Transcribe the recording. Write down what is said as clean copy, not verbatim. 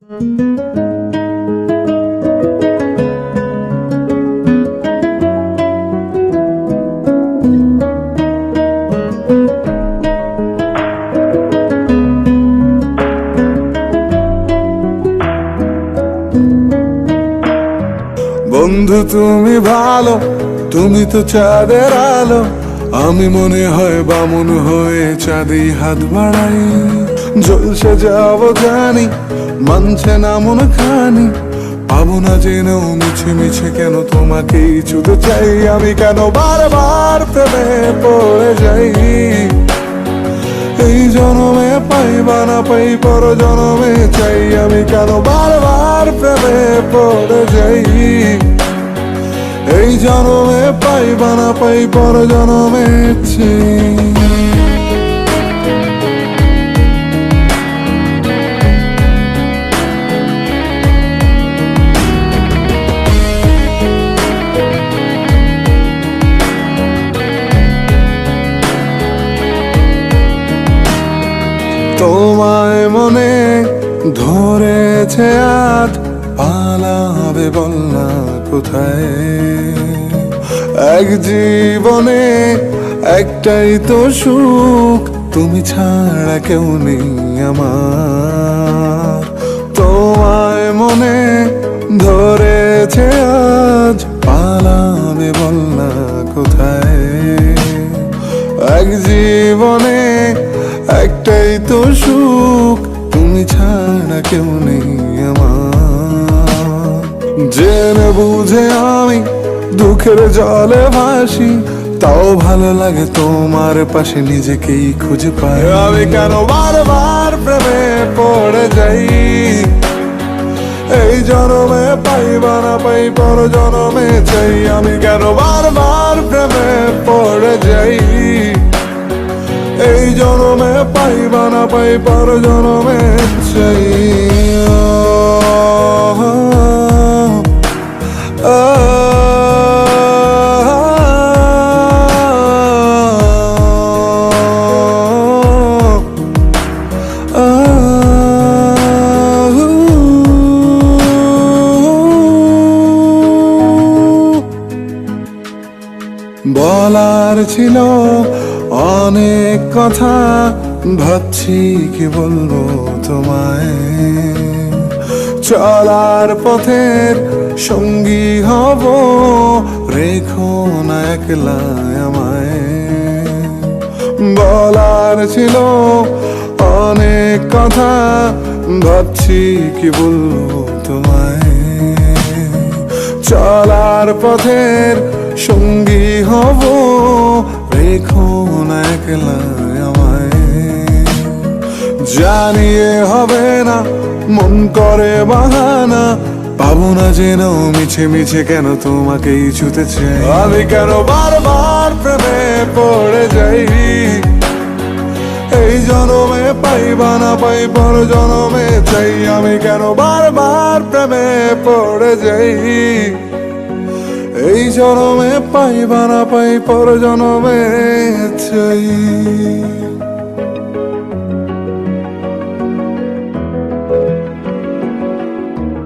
বন্ধু তুমি ভালো, তুমি তো চাঁদের আলো। আমি মনে হয় বামুন হয়ে চাঁদে হাত বাড়াই। ঝলসে যাবো জানি, মানছে না মন খানি। পাবো না জেনেও মিছে মিছে কেন তোমাকেই ছুতে চাই। আমি কেন বারবার প্রেমে পড়ে যাই। এই জনমে পাই বা না পাই, পর জনমে চাই। আমি কেন বারবার প্রেমে পড়ে যাই। এই জনমে পাই বা না পাই, পর জনমে চাই। তোমায় মনে ধরেছে আজ, পালাবে বল না কোথায়। এক জীবনে একটাই তো সুখ, তুমি ছাড়া কেউ নেই আমার। তোমায় মনে ধরেছে আজ, পালাবে বল না কোথায়। এক জীবনে একটাই তো সুখ, তুমি ছাড়া কেউ নেই আমার। জেনে বুঝে আমি দুঃখের জলে ভাসি, তাও ভালো লাগে তোমার পাশে নিজেকেই খুঁজে পাই। আমি কেন বারবার প্রেমে পড়ে যাই। এই জনমে পাই বা না পাই, পর জনমে চাই। আমি কেন বারবার প্রেমে পড়ে যাই। এই জনমে পাই বা না পাই, পর জনমে চাই। বলার ছিল অনেক কথা, ভাবছি কি বলবো তোমায়। চলার পথের সঙ্গী হব, রেখো না একলা আমায়। বলার ছিল অনেক কথা, ভাবছি কি বলবো তোমায়। চলার পথের সঙ্গী হব, রেখো না একলা আমায়। জানিয়ে হবে না, মন করে বাহানা। পাবো না জেনেও মিছে মিছে কেন তোমাকেই ছুতে চাই। আমি কেন বারবার প্রেমে পড়ে যাই। এই জনমে পাই বা না পাই, পর জনমে চাই। আমি কেন বারবার প্রেমে পড়ে যাই। এই জনমে পাই বা না পাই, পর জনমে চাই।